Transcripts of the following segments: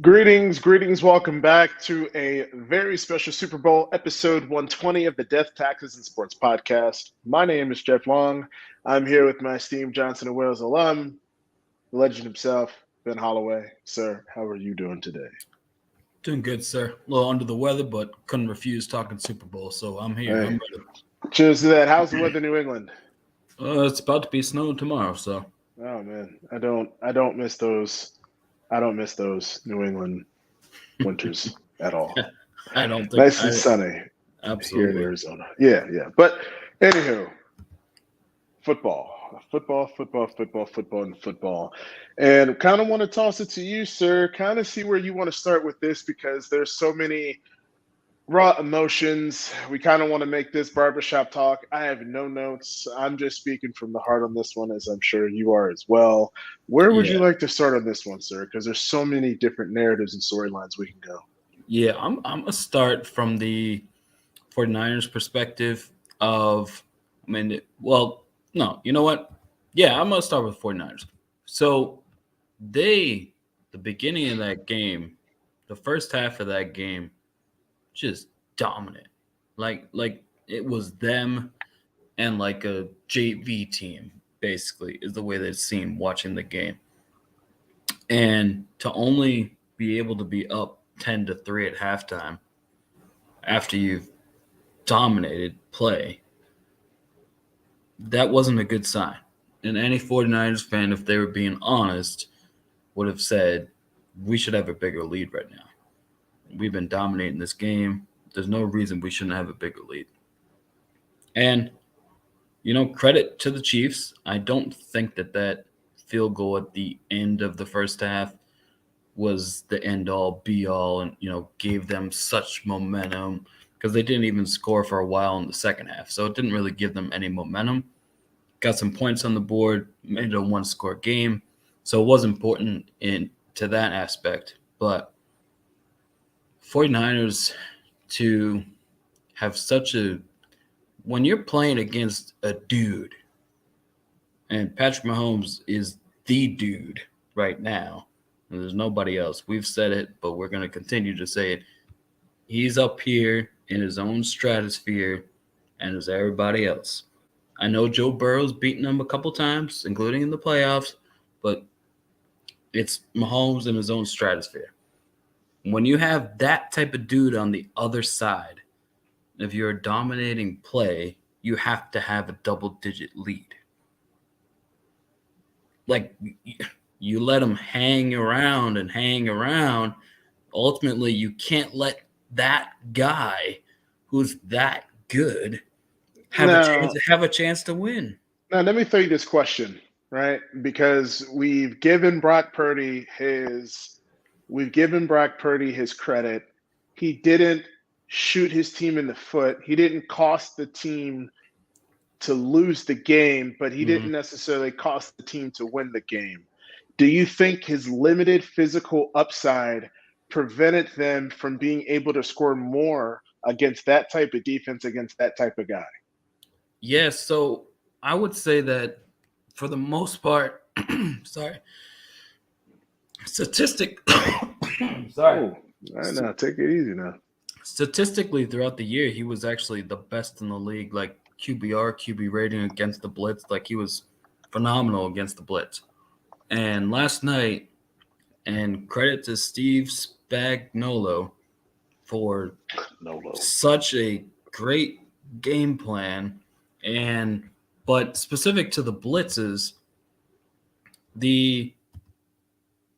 Greetings. Welcome back to a very special Super Bowl episode 120 of the Death, Taxes, and Sports podcast. My name is Jeff Long. I'm here with my esteemed Johnson and Wales alum, the legend himself, Ben Holloway. Sir, how are you doing today? Doing good, sir. A little under the weather, but couldn't refuse talking Super Bowl, so I'm here. Hey, I'm ready. cheers to that. How's the weather in New England? It's about to be snowing tomorrow, so. Oh man, I don't miss those. I don't miss those New England winters at all. I don't think Nice and sunny absolutely here in Arizona. Yeah. But anywho, football. And kind of want to toss it to you, sir. Kind of see where you want to start with this because there's so many raw emotions. We kind of want to make this barbershop talk. I have no notes. I'm just speaking from the heart on this one, as I'm sure you are as well. Where would you like to start on this one, sir? Because there's so many different narratives and storylines we can go. Yeah, I'm going to start from the 49ers perspective of, no, you know what? Yeah, I'm going to start with 49ers. So the beginning of that game, the first half of that game, just dominant. Like it was them and like a JV team, basically, is the way that it seemed watching the game. And to only be able to be up 10-3 at halftime after you've dominated play, that wasn't a good sign. And any 49ers fan, if they were being honest, would have said, we should have a bigger lead right now. We've been dominating this game. There's no reason we shouldn't have a bigger lead. And, credit to the Chiefs. I don't think that field goal at the end of the first half was the end-all, be-all, and, gave them such momentum because they didn't even score for a while in the second half. So it didn't really give them any momentum. Got some points on the board, made it a one-score game. So it was important to that aspect. But 49ers to have when you're playing against a dude, and Patrick Mahomes is the dude right now, and there's nobody else. We've said it, but we're going to continue to say it. He's up here in his own stratosphere, and as everybody else. I know Joe Burrow's beaten him a couple times, including in the playoffs, but it's Mahomes in his own stratosphere. When you have that type of dude on the other side, if you're a dominating play, you have to have a double-digit lead. Like, you let him hang around. Ultimately, you can't let that guy who's that good have a chance to win. Now, let me throw you this question, right? Because we've given Brock Purdy his credit. He didn't shoot his team in the foot. He didn't cost the team to lose the game, but he didn't necessarily cost the team to win the game. Do you think his limited physical upside prevented them from being able to score more against that type of defense, against that type of guy? Yes, so I would say that for the most part, sorry, statistically, take it easy now. Statistically, throughout the year, he was actually the best in the league, like QB rating against the blitz. Like, he was phenomenal against the blitz. And last night, and credit to Steve Spagnuolo for such a great game plan. But specific to the blitzes,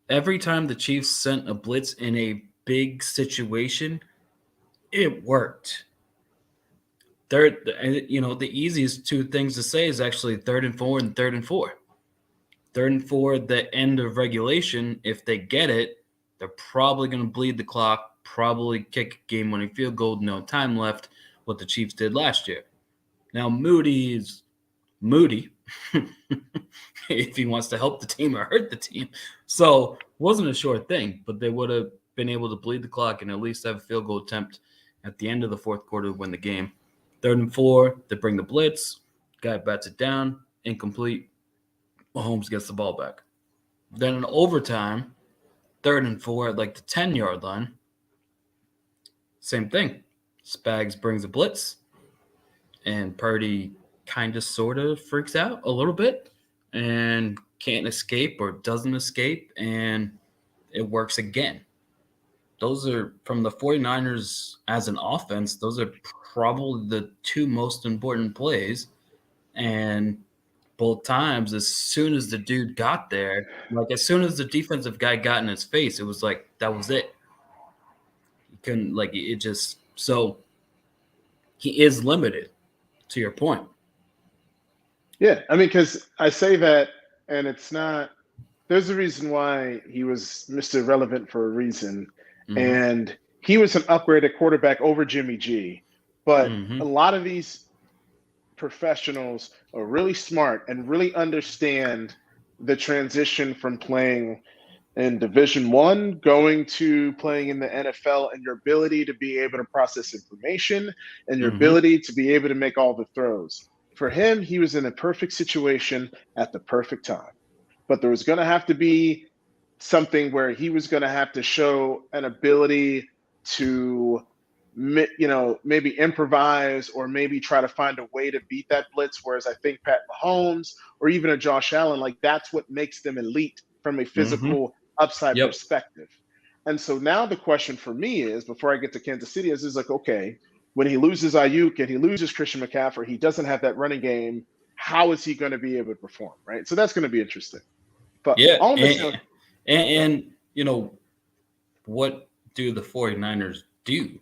every time the Chiefs sent a blitz in a big situation, it worked. The easiest two things to say is actually 3rd and 4 and 3rd and 4. 3rd and 4, the end of regulation, if they get it, they're probably going to bleed the clock, probably kick a game-winning field goal, no time left, what the Chiefs did last year. Now, Moody is Moody if he wants to help the team or hurt the team. So it wasn't a sure thing, but they would have been able to bleed the clock and at least have a field goal attempt at the end of the fourth quarter to win the game. 3rd and 4, they bring the blitz. Guy bats it down, incomplete. Mahomes gets the ball back. Then in overtime, 3rd and 4 at like the 10-yard line. Same thing. Spags brings a blitz, and Purdy kind of sort of freaks out a little bit and can't escape or doesn't escape, and it works again. Those are from the 49ers as an offense. Those are probably the 2 most important plays. And both times, as soon as the dude got there, like as soon as the defensive guy got in his face, it was like, that was it. He couldn't, like, it just, so he is limited, to your point. Yeah, I mean, because I say that, and it's not. There's a reason why he was Mr. Relevant for a reason, and he was an upgraded quarterback over Jimmy G. But a lot of these professionals are really smart and really understand the transition from playing in Division One, going to playing in the NFL, and your ability to be able to process information and your ability to be able to make all the throws. For him, he was in a perfect situation at the perfect time. But there was going to have to be something where he was going to have to show an ability to, maybe improvise or maybe try to find a way to beat that blitz. Whereas I think Pat Mahomes or even a Josh Allen, like that's what makes them elite from a physical upside perspective. And so now the question for me is, before I get to Kansas City, is like, okay, when he loses Ayuk and he loses Christian McCaffrey, he doesn't have that running game. How is he going to be able to perform, right? So that's going to be interesting. But yeah, and what do the 49ers do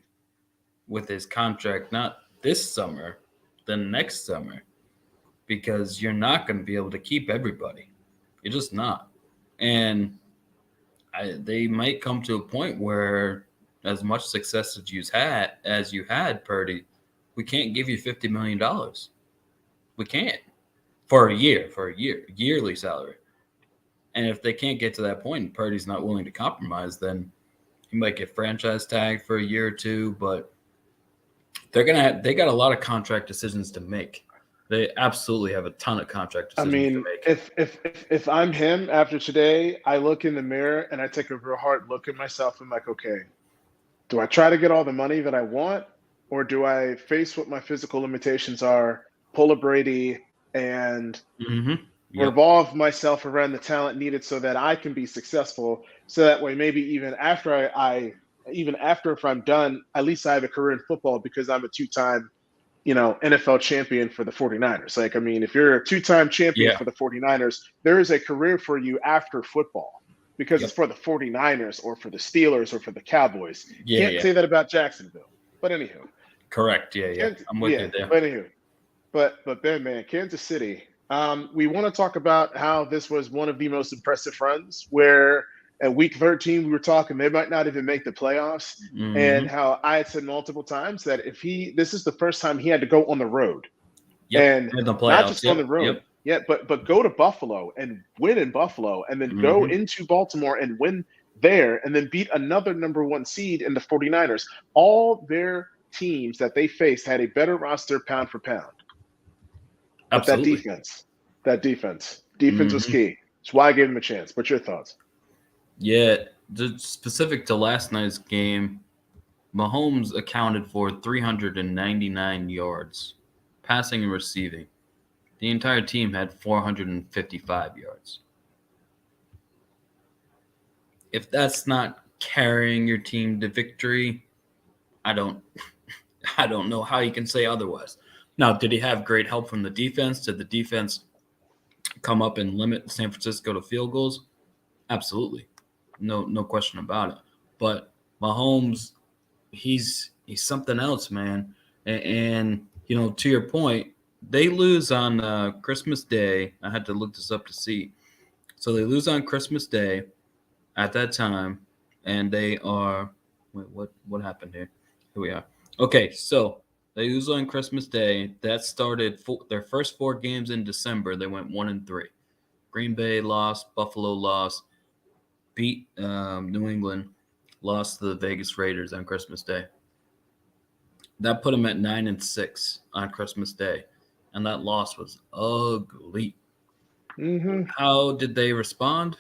with his contract, not this summer, the next summer? Because you're not going to be able to keep everybody. You're just not. And they might come to a point where, as much success as you had, Purdy, we can't give you $50 million. We can't for a yearly salary. And if they can't get to that point and Purdy's not willing to compromise, then he might get franchise tagged for a year or two. But they got a lot of contract decisions to make. They absolutely have a ton of contract decisions to make. If I'm him after today, I look in the mirror and I take a real hard look at myself. I'm like, okay, do I try to get all the money that I want, or do I face what my physical limitations are, pull a Brady, and revolve myself around the talent needed so that I can be successful? So that way, maybe even after if I'm done, at least I have a career in football because I'm a 2-time NFL champion for the 49ers. Like, I mean, if you're a 2-time champion for the 49ers, there is a career for you after football because it's for the 49ers or for the Steelers or for the Cowboys. Can't say that about Jacksonville. But anywho. Correct. Yeah. I'm with you there. But anywho. But Ben, man, Kansas City. We want to talk about how this was one of the most impressive runs where at week 13, we were talking they might not even make the playoffs, and how I had said multiple times that this is the first time he had to go on the road, and not just on the road, but go to Buffalo and win in Buffalo, and then go into Baltimore and win there, and then beat another number 1 seed in the 49ers. All their teams that they faced had a better roster pound for pound. But that defense was key. That's why I gave him a chance. What's your thoughts? Yeah, specific to last night's game, Mahomes accounted for 399 yards, passing and receiving. The entire team had 455 yards. If that's not carrying your team to victory, I don't know how you can say otherwise. Now, did he have great help from the defense? Did the defense come up and limit San Francisco to field goals? Absolutely. No question about it. But Mahomes, he's something else, man. And to your point, they lose on Christmas Day. I had to look this up to see. So they lose on Christmas Day at that time, and they are – wait, what happened here? Here we are. Okay, so they lose on Christmas Day. That started their first 4 games in December. They went 1-3. Green Bay lost. Buffalo lost. Beat New England, lost to the Vegas Raiders on Christmas Day. That put them at 9-6 on Christmas Day, and that loss was ugly. How did they respond?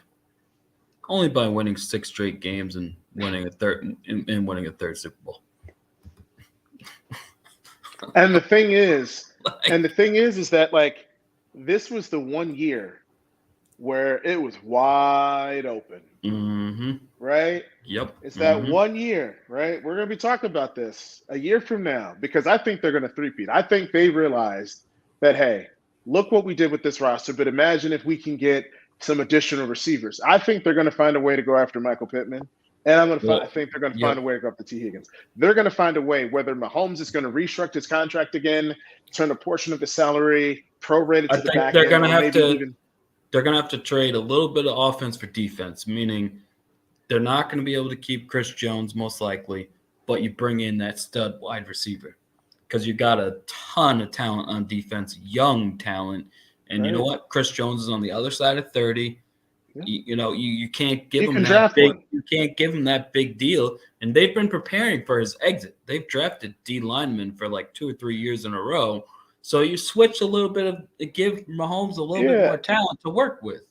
Only by winning 6 straight games and winning a third Super Bowl. And the thing is, Like, is that like this was the one year where it was wide open, right? Yep. It's that one year, right? We're going to be talking about this a year from now because I think they're going to three-peat. I think they realized that, hey, look what we did with this roster, but imagine if we can get some additional receivers. I think they're going to find a way to go after Michael Pittman, and I think they're going to find a way to go after T. Higgins. They're going to find a way, whether Mahomes is going to restructure his contract again, turn a portion of his salary prorated to the back they're end, going to have to even. They're going to have to trade a little bit of offense for defense, meaning they're not going to be able to keep Chris Jones most likely, but you bring in that stud wide receiver because you got a ton of talent on defense, young talent. And Right. You know what? Chris Jones is on the other side of 30. Yeah. You can't give He him can that draft big. one. You can't give him that big deal. And they've been preparing for his exit. They've drafted D linemen for like 2 or 3 years in a row. So you switch a little bit of give Mahomes a little bit more talent to work with.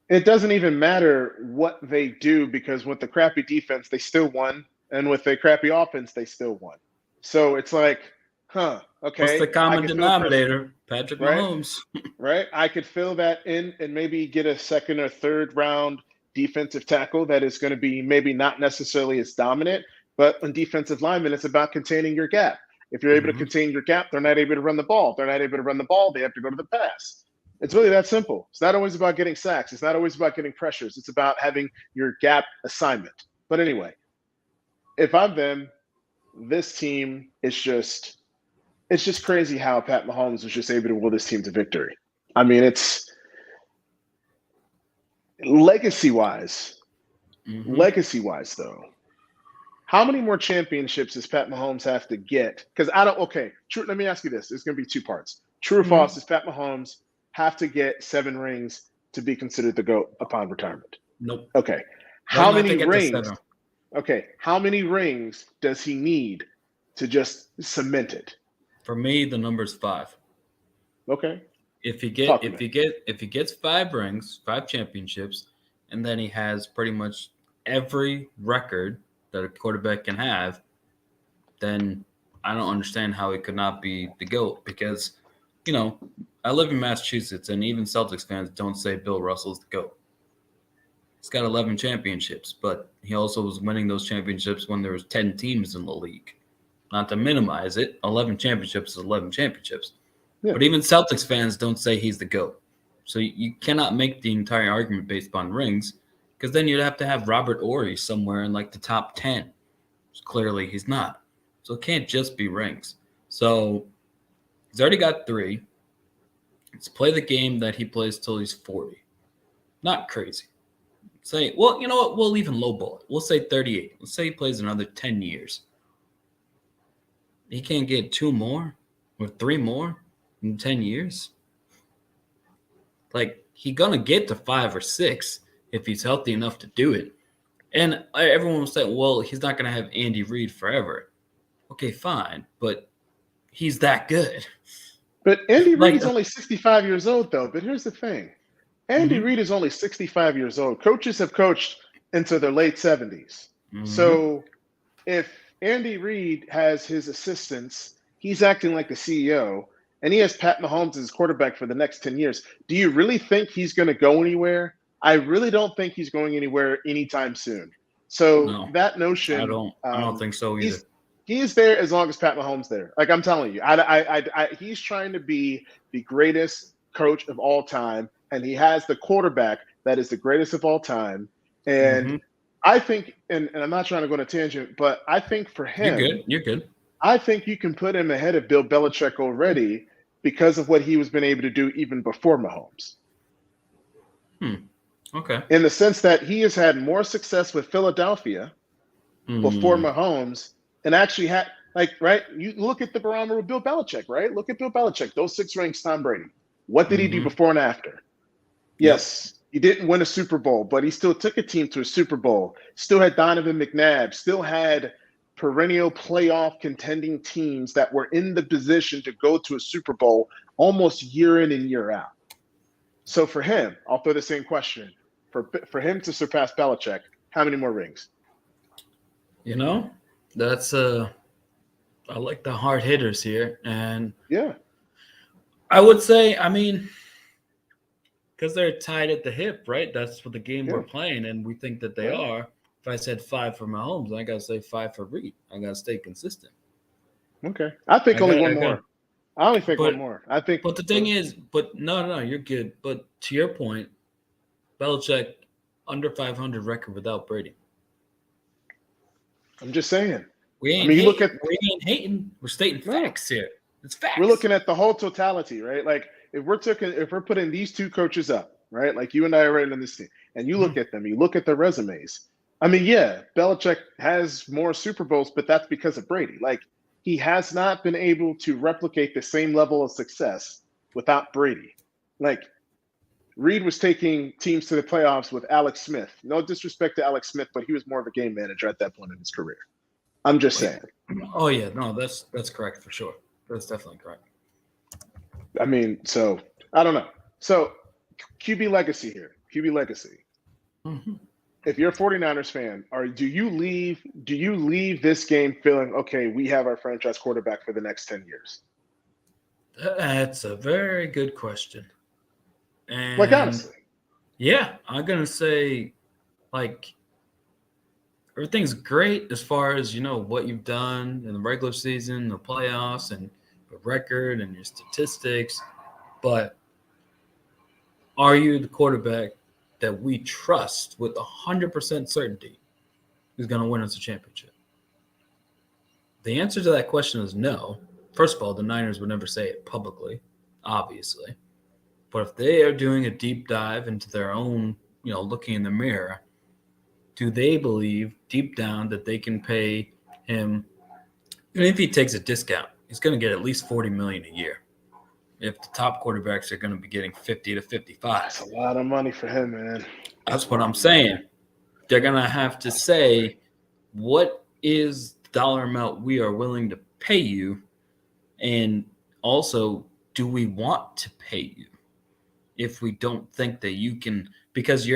It doesn't even matter what they do because with the crappy defense, they still won. And with the crappy offense, they still won. So it's like, okay. What's the common denominator? Patrick Mahomes. Right? I could fill that in and maybe get a second or third round defensive tackle that is going to be maybe not necessarily as dominant, but on defensive linemen, it's about containing your gap. If you're able to contain your gap, they're not able to run the ball. If they're not able to run the ball, they have to go to the pass. It's really that simple. It's not always about getting sacks. It's not always about getting pressures. It's about having your gap assignment. But anyway, if I'm them, this team is just crazy how Pat Mahomes was just able to will this team to victory. I mean, it's legacy-wise though. How many more championships does Pat Mahomes have to get? Because let me ask you this. It's going to be 2 parts. True or false, does Pat Mahomes have to get 7 rings to be considered the GOAT upon retirement? Nope. Okay. How many rings? Okay. How many rings does he need to just cement it? For me, the number's 5. Okay. If he gets 5 rings, 5 championships, and then he has pretty much every record that a quarterback can have, then I don't understand how he could not be the GOAT because, I live in Massachusetts and even Celtics fans don't say Bill Russell's the GOAT. He's got 11 championships, but he also was winning those championships when there was 10 teams in the league. Not to minimize it, 11 championships is 11 championships. Yeah. But even Celtics fans don't say he's the GOAT. So you cannot make the entire argument based upon rings because then you'd have to have Robert Ory somewhere in like the top 10. So clearly he's not. So it can't just be rings. So he's already got 3. Let's play the game that he plays till he's 40. Not crazy. Say, well, you know what? We'll even lowball it. We'll say 38. Let's say he plays another 10 years. He can't get 2 more or 3 more in 10 years. Like, he's going to get to 5 or 6 if he's healthy enough to do it. And everyone will say, well, he's not going to have Andy Reid forever. Okay, fine, but he's that good. But Andy Reid is only 65 years old, though. But here's the thing. Andy Reid is only 65 years old. Coaches have coached into their late 70s. So if Andy Reid has his assistants, he's acting like the CEO, and he has Pat Mahomes as his quarterback for the next 10 years. Do you really think he's going to go anywhere? I really don't think he's going anywhere anytime soon. So that notion, I don't think so either. He's there as long as Pat Mahomes there. Like I'm telling you, he's trying to be the greatest coach of all time, and he has the quarterback that is the greatest of all time. And I think, and I'm not trying to go on a tangent, but I think for him, You're good. I think you can put him ahead of Bill Belichick already because of what he was been able to do even before Mahomes. Okay. In the sense that he has had more success with Philadelphia before Mahomes, and actually had you look at the barometer of Bill Belichick, right? Look at Bill Belichick, those 6 rings, Tom Brady. What did he do before and after? Yes, he didn't win a Super Bowl, but he still took a team to a Super Bowl. Still had Donovan McNabb. Still had perennial playoff contending teams that were in the position to go to a Super Bowl almost year in and year out. So for him, I'll throw the same question. for him to surpass Belichick, how many more rings? You know, that's I like the hard hitters here, and Yeah, I would say, I mean, because they're tied at the hip, right? That's what the game yeah, we're playing, and we think that they right. are. If I said 5 for Mahomes, I gotta say 5 for Reed. I gotta stay consistent. Okay, I think only one I got. more. I only think one But more. I think. but the thing is, but no, you're good. But to your point, Belichick under 500 record without Brady. I'm just saying. We I ain't mean, you look hating. at We ain't hating. We're stating no. facts here. It's facts. We're looking at the whole totality, right? Like if we're putting these two coaches up, right? Like you and I are right on this team, and you look at them, you look at their resumes. I mean, yeah, Belichick has more Super Bowls, but that's because of Brady. Like he has not been able to replicate the same level of success without Brady. Like Reed was taking teams to the playoffs with Alex Smith. No disrespect to Alex Smith, but he was more of a game manager at that point in his career. I'm just saying. Oh yeah, no, that's correct for sure. That's definitely correct. I mean, so I don't know. So QB legacy here. QB legacy. Mm-hmm. If you're a 49ers fan, do you leave this game feeling, okay, we have our franchise quarterback for the next 10 years? That's a very good question. And like honestly. Yeah, I'm gonna say like everything's great as far as what you've done in the regular season, the playoffs, and the record and your statistics, but are you the quarterback that we trust with 100% certainty is going to win us a championship? The answer to that question is no. First of all, the Niners would never say it publicly, obviously. But if they are doing a deep dive into their own, looking in the mirror, do they believe deep down that they can pay him, even if he takes a discount, he's going to get at least $40 million a year. If the top quarterbacks are going to be getting 50 to 55. That's a lot of money for him, man. That's what I'm saying. They're going to have to say, what is the dollar amount we are willing to pay you? And also, do we want to pay you if we don't think that you can? Because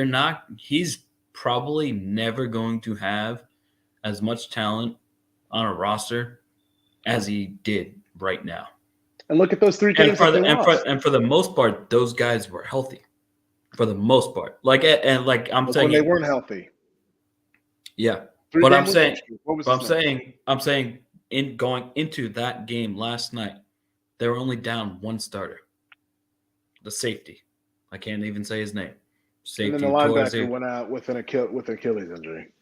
he's probably never going to have as much talent on a roster as he did right now. And look at those 3 games. And for the most part, those guys were healthy. For the most part, I'm saying, when they weren't healthy. Yeah, but I'm saying, in going into that game last night, they were only down one starter, the safety. I can't even say his name. Safety. And then the linebacker went out with an Achilles injury.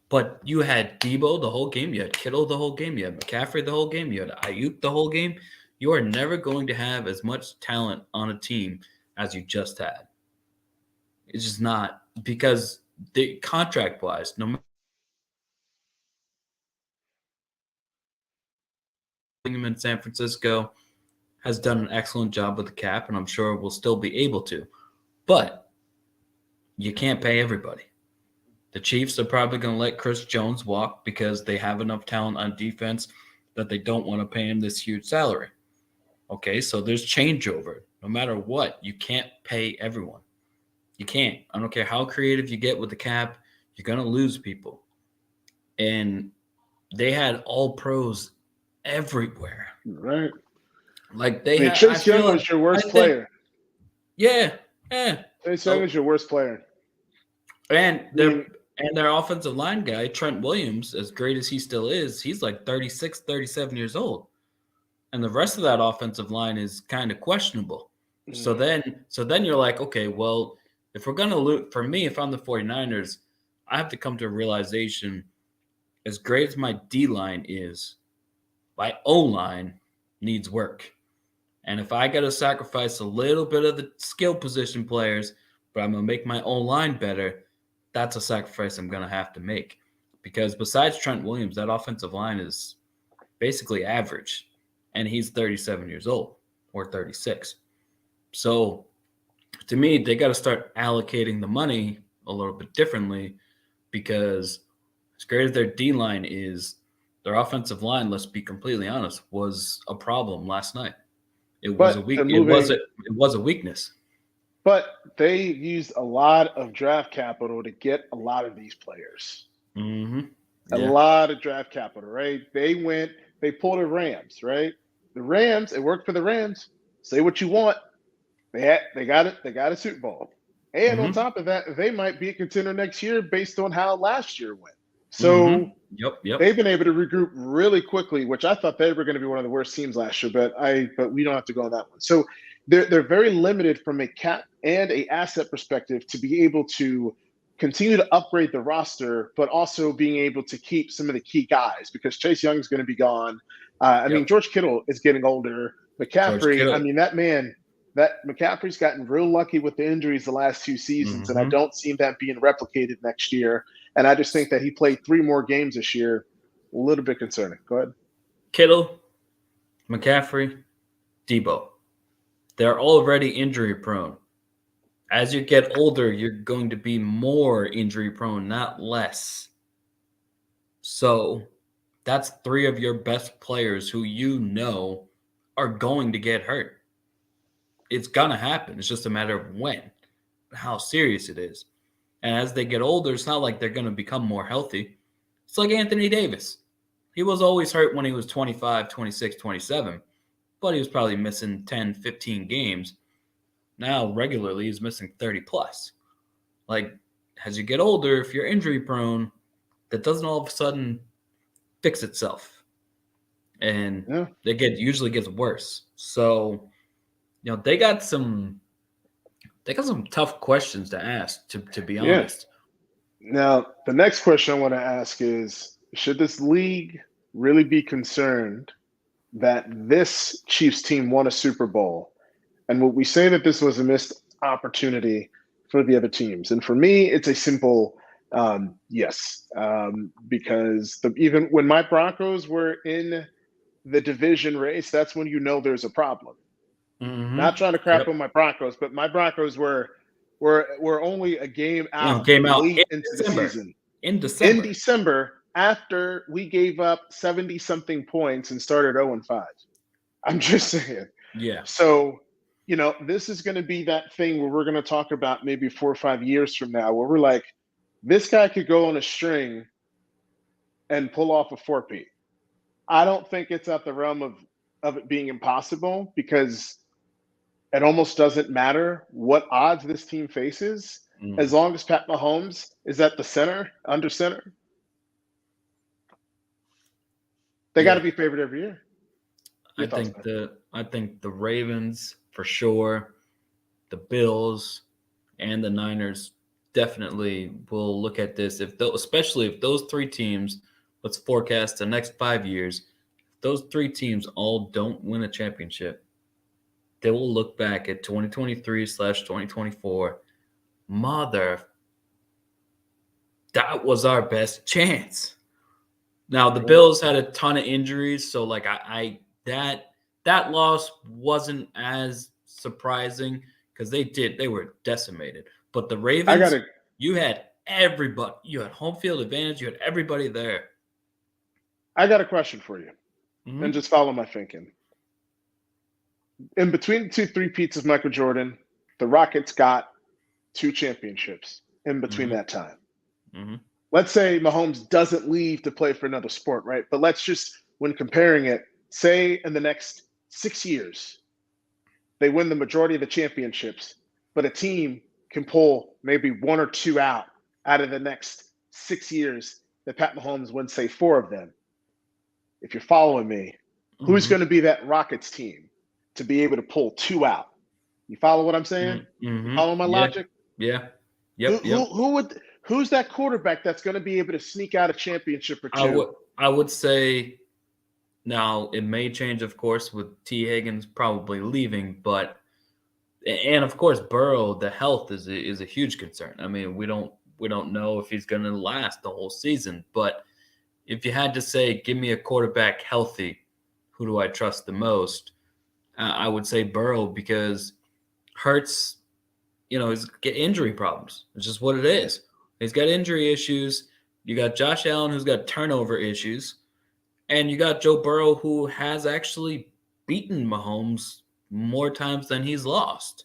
But you had Debo the whole game. You had Kittle the whole game. You had McCaffrey the whole game. You had Ayuk the whole game. You are never going to have as much talent on a team as you just had. It's just not, because the contract-wise, no matter in San Francisco has done an excellent job with the cap, and I'm sure will still be able to. But you can't pay everybody. The Chiefs are probably going to let Chris Jones walk because they have enough talent on defense that they don't want to pay him this huge salary. Okay, so there's changeover. No matter what, you can't pay everyone. You can't. I don't care how creative you get with the cap, you're going to lose people. And they had all pros everywhere. Right. Like Chase Young was your worst player. Yeah. Chase Young is your worst player. And their offensive line guy, Trent Williams, as great as he still is, he's like 36, 37 years old. And the rest of that offensive line is kind of questionable. Mm-hmm. So then you're like, okay, well, if we're going to lose, for me, if I'm the 49ers, I have to come to a realization, as great as my D-line is, my O-line needs work. And if I got to sacrifice a little bit of the skill position players, but I'm going to make my O-line better, that's a sacrifice I'm going to have to make. Because besides Trent Williams, that offensive line is basically average. And he's 37 years old or 36. So to me, they got to start allocating the money a little bit differently, because as great as their D-line is, their offensive line, let's be completely honest, was a problem last night. It was a weakness. But they used a lot of draft capital to get a lot of these players. Mm-hmm. A Yeah. lot of draft capital, right? They pulled the Rams, right? The Rams, it worked for the Rams. Say what you want. They got it. They got a Super Bowl. And on Mm-hmm. top of that, they might be a contender next year based on how last year went. Mm-hmm. So Yep. they've been able to regroup really quickly, which I thought they were going to be one of the worst teams last year, but we don't have to go on that one. So they're very limited from a cap and a asset perspective to be able to continue to upgrade the roster, but also being able to keep some of the key guys because Chase Young is going to be gone. I mean, Yep. George Kittle is getting older. George McCaffrey, I Kittle. mean, that McCaffrey's gotten real lucky with the injuries the last 2 seasons, and I Mm-hmm. don't see that being replicated next year. And I just think that he played 3 more games this year. A little bit concerning. Go ahead. Kittle, McCaffrey, Debo. They're already injury prone. As you get older, you're going to be more injury prone, not less. So that's 3 of your best players who are going to get hurt. It's going to happen. It's just a matter of when, how serious it is. And as they get older, it's not like they're going to become more healthy. It's like Anthony Davis. He was always hurt when he was 25, 26, 27, but he was probably missing 10, 15 games. Now, regularly, he's missing 30 plus. Like, as you get older, if you're injury prone, that doesn't all of a sudden fix itself. And it usually gets worse. So, they got some tough questions to ask, to be honest. Now, the next question I want to ask is, should this league really be concerned that this Chiefs team won a Super Bowl? And would we say that this was a missed opportunity for the other teams? And for me, it's a simple yes, because even when my Broncos were in the division race, that's when there's a problem. Mm-hmm. Not trying to crap on my Broncos, but my Broncos were only a game out came out late in into December. the season. In December, after we gave up 70-something points and started 0-5. I'm just saying. Yeah. So, this is going to be that thing where we're going to talk about maybe 4 or 5 years from now where we're like, this guy could go on a string and pull off a 4-peat. I don't think it's at the realm of it being impossible because it almost doesn't matter what odds this team faces as long as Pat Mahomes is at the center, under center. They got to be favored every year. I think the Ravens for sure, the Bills, and the Niners definitely will look at this especially if those 3 teams. Let's forecast the next 5 years. If those 3 teams all don't win a championship, they will look back at 2023/2024. That was our best chance. Now the Bills had a ton of injuries, so like that loss wasn't as surprising because they were decimated. But the Ravens, you had everybody. You had home field advantage. You had everybody there. I got a question for you, and just follow my thinking. In between the 2 3-peats of Michael Jordan, the Rockets got 2 championships in between that time. Let's say Mahomes doesn't leave to play for another sport, right? But let's just, when comparing it, say in the next 6 years, they win the majority of the championships, but a team can pull maybe 1 or 2 out of the next 6 years that Pat Mahomes wins, say 4 of them. If you're following me, who's going to be that Rockets team to be able to pull 2 out? You follow what I'm saying? You follow my logic? Yeah. Yep. Who's that quarterback that's going to be able to sneak out a championship or 2? I would say now it may change, of course, with T. Higgins probably leaving, and of course Burrow, the health is a huge concern. I mean, we don't know if he's going to last the whole season, but if you had to say, give me a quarterback healthy, who do I trust the most? I would say Burrow because Hurts, he's got injury problems. It's just what it is. He's got injury issues. You got Josh Allen, who's got turnover issues. And you got Joe Burrow, who has actually beaten Mahomes more times than he's lost.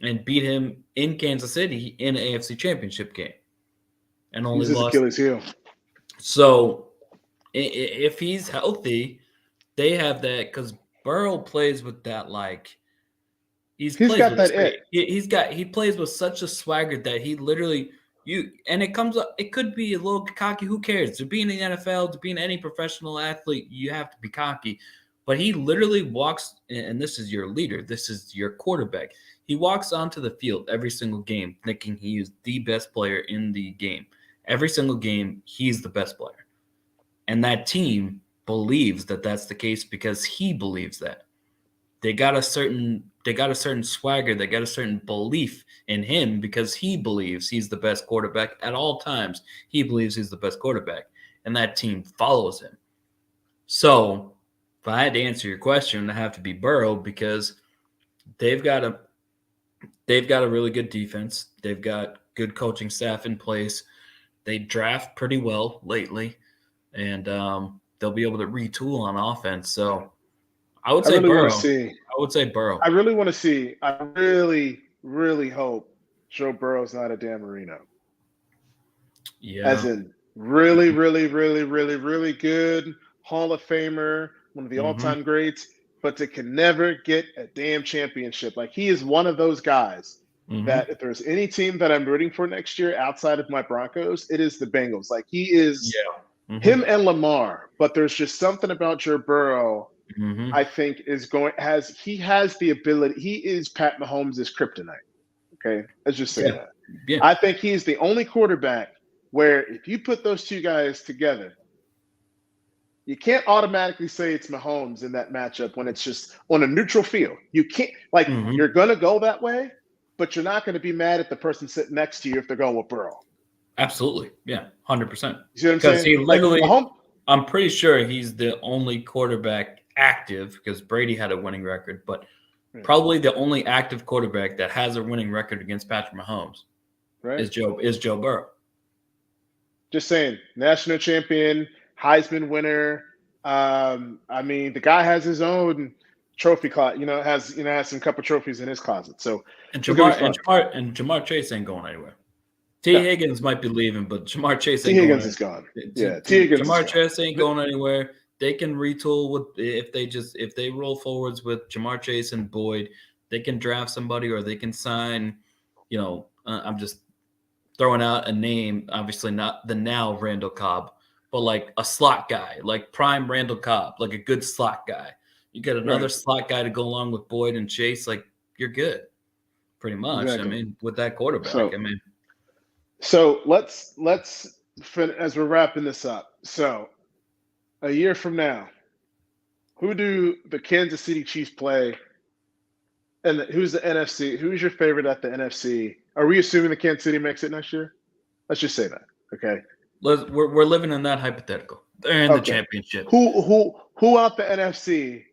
and beat him in Kansas City in an AFC Championship game, and only He's his lost. Achilles heel. So if he's healthy, they have that because Burrow plays with that like He's plays got with that it. he plays with such a swagger that he literally and it comes up. It could be a little cocky. Who cares? To be in the NFL, to be in any professional athlete, you have to be cocky. But he literally walks, and this is your leader. This is your quarterback. He walks onto the field every single game thinking he is the best player in the game. Every single game, he's the best player. And that team believes that that's the case because he believes that. They got a certain swagger, they got a certain belief in him because he believes he's the best quarterback at all times. He believes he's the best quarterback, and that team follows him. So, if I had to answer your question, I have to be Burrow because they've got a really good defense. They've got good coaching staff in place. They draft pretty well lately, and they'll be able to retool on offense. So I would say Burrow. I would say Burrow. I really want to see. I really, really hope Joe Burrow's not a Dan Marino. Yeah. As in really, really, really, really, really good Hall of Famer, one of the all-time greats, but they can never get a damn championship. Like he is one of those guys that if there's any team that I'm rooting for next year outside of my Broncos, it is the Bengals. Like he is him and Lamar, but there's just something about Joe Burrow I think he has the ability. He is Pat Mahomes' kryptonite. Okay, let's just say that. Yeah. I think he's the only quarterback where if you put those two guys together, you can't automatically say it's Mahomes in that matchup when it's just on a neutral field. You can't you're gonna go that way, but you're not going to be mad at the person sitting next to you if they're going with Burrow. Absolutely, yeah, 100%. You see what I'm saying? Because he literally, I'm pretty sure he's the only quarterback active because Brady had a winning record, but probably the only active quarterback that has a winning record against Patrick Mahomes is Joe Burrow. Just saying, national champion, Heisman winner. I mean, the guy has his own trophy closet. Has some couple trophies in his closet. So and Jamar Chase ain't going anywhere. Higgins might be leaving, but Jamar Chase ain't Higgins is gone. Jamar Chase ain't going anywhere. They can retool if they roll forwards with Jamar Chase and Boyd, they can draft somebody or they can sign. I'm just throwing out a name, obviously not the now Randall Cobb, but like a slot guy, like prime Randall Cobb, like a good slot guy. You get another slot guy to go along with Boyd and Chase, like you're good, pretty much. Exactly. I mean, with that quarterback, So let's as we're wrapping this up. So a year from now, who do the Kansas City Chiefs play? And who's the NFC? Who's your favorite at the NFC? Are we assuming the Kansas City makes it next year? Let's just say that, okay? We're living in that hypothetical. They're in the championship. Who out the NFC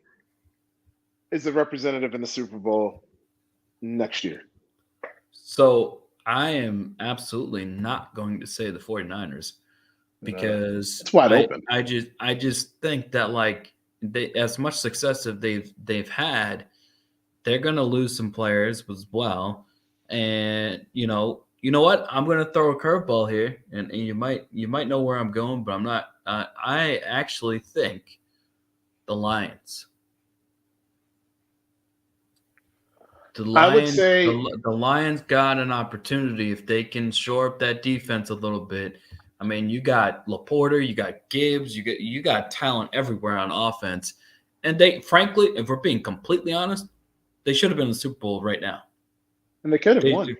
is the representative in the Super Bowl next year? So I am absolutely not going to say the 49ers because it's wide open. I just think that like they, as much success as they've had, they're gonna lose some players as well. And you know what? I'm gonna throw a curveball here, and you might know where I'm going, but I'm not. I actually think the Lions. I would say the Lions got an opportunity if they can shore up that defense a little bit. I mean, you got Laporta, you got Gibbs, you got talent everywhere on offense, and they, frankly, if we're being completely honest, they should have been in the Super Bowl right now. And they could have won.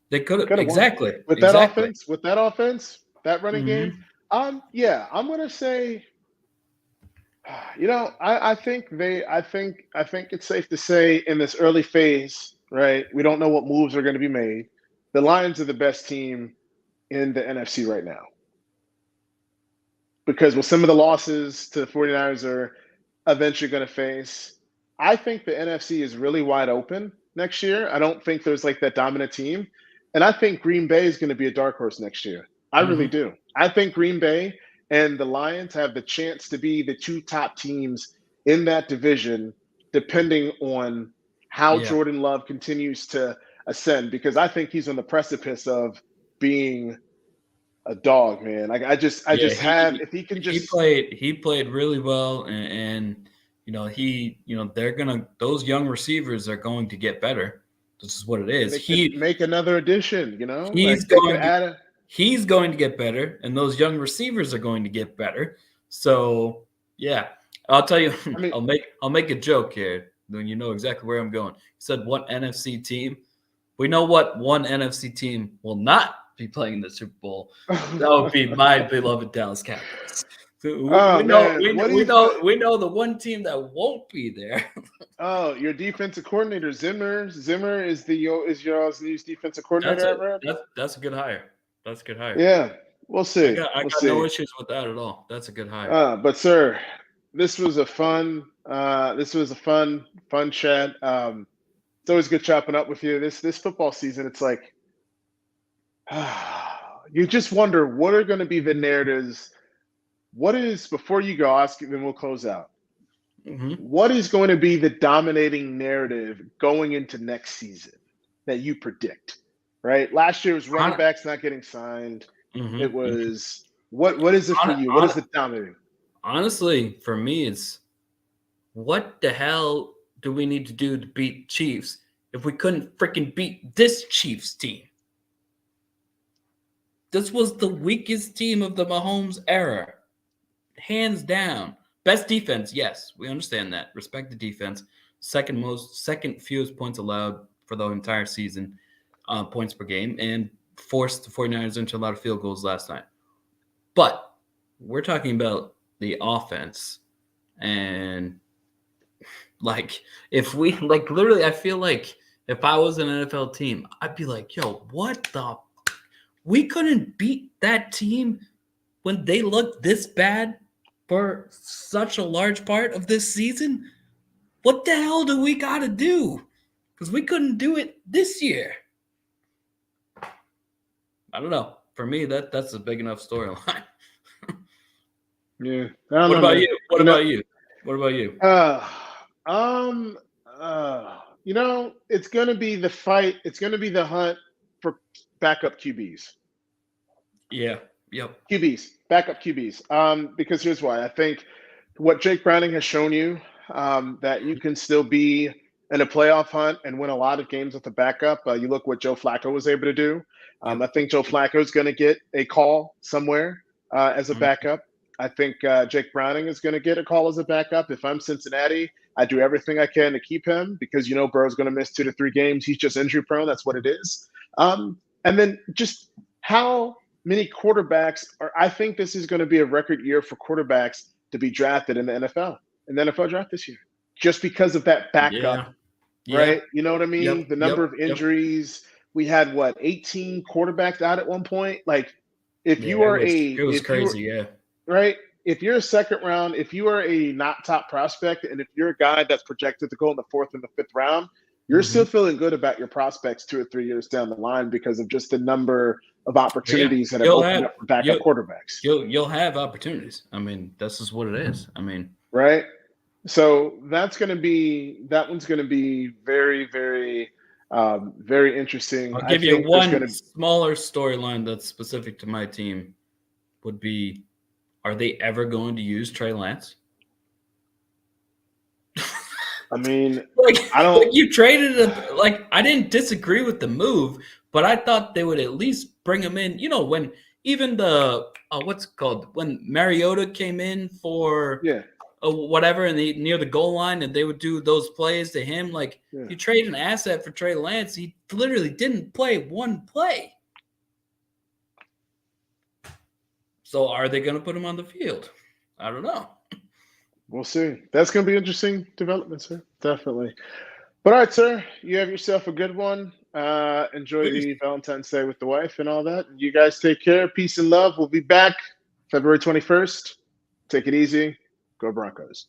They could have exactly with that offense, that running game. I'm gonna say. I think it's safe to say in this early phase, right? We don't know what moves are going to be made. The Lions are the best team in the NFC right now. Because with some of the losses to the 49ers are eventually going to face, I think the NFC is really wide open next year. I don't think there's like that dominant team. And I think Green Bay is going to be a dark horse next year. I really do. I think Green Bay and the Lions have the chance to be the two top teams in that division, depending on how Yeah. Jordan Love continues to ascend, because I think he's on the precipice of being a dog, man. I Yeah, just have, if he can just he played really well, and they're gonna those young receivers are going to get better. This is what it is. make another addition, He's like they could going to add a. he's going to get better, and those young receivers are going to get better. So yeah, I'll tell you, I mean, I'll make a joke here. Then you know exactly where I'm going. You said one NFC team. We know what one NFC team will not be playing in the Super Bowl. That would be my beloved Dallas Cowboys. oh man, what do you think? We know the one team that won't be there. Oh, your defensive coordinator Zimmer. Zimmer is y'all's new defensive coordinator. I read. That's a good hire. That's a good hire. Yeah, we'll see. I We'll got see. no issues with that at all. That's a good hire. But sir, this was a fun fun chat. It's always good chopping up with you. This football season, it's like you just wonder what are going to be the narratives. What is, before you go, ask, then we'll close out. Mm-hmm. What is going to be the dominating narrative going into next season that you predict? Right? Last year was running backs not getting signed. Mm-hmm. It was what is it for you? What is the dominating? Honestly, for me, it's what the hell do we need to do to beat Chiefs if we couldn't freaking beat this Chiefs team? This was the weakest team of the Mahomes era. Hands down. Best defense, yes. We understand that. Respect the defense. Second fewest points allowed for the entire season, points per game, and forced the 49ers into a lot of field goals last night. But we're talking about the offense. And like, if we, like, literally, I feel like if I was an NFL team, I'd be like, yo, what the? We couldn't beat that team when they looked this bad for such a large part of this season. What the hell do we got to do? Because we couldn't do it this year. I don't know. For me, that's a big enough storyline. Yeah. What about you? What about you? What about you? It's going to be the fight. It's going to be the hunt for backup QBs. Yeah. Yep. Backup QBs. Because here's why. I think what Jake Browning has shown you, that you can still be in a playoff hunt and win a lot of games with the backup. You look what Joe Flacco was able to do. I think Joe Flacco is going to get a call somewhere as a backup. I think Jake Browning is going to get a call as a backup. If I'm Cincinnati, I do everything I can to keep him because, Burrow's going to miss 2 to 3 games. He's just injury prone. That's what it is. And then just how many quarterbacks I think this is going to be a record year for quarterbacks to be drafted in the NFL draft this year, just because of that backup, right? You know what I mean? The number of injuries. We had 18 quarterbacks out at one point. Like, if you are it was crazy, right? If you're a second round, if you are a not top prospect, and if you're a guy that's projected to go in the 4th and the 5th round, you're still feeling good about your prospects 2 or 3 years down the line because of just the number of opportunities that have opened up for backup quarterbacks. You'll have opportunities. I mean, this is what it is. I mean, right. So that one's going to be very, very, very interesting. I'll give you one smaller storyline that's specific to my team. Would be, are they ever going to use Trey Lance? I mean, you traded him. Like, I didn't disagree with the move, but I thought they would at least bring him in. When even the what's it called, when Mariota came in for whatever, and near the goal line, and they would do those plays to him. Like, you trade an asset for Trey Lance, he literally didn't play one play. So are they going to put him on the field? I don't know. We'll see. That's going to be interesting development, sir. Definitely. But all right, sir, you have yourself a good one. Enjoy the Valentine's Day with the wife and all that. You guys take care. Peace and love. We'll be back February 21st. Take it easy. Go Broncos.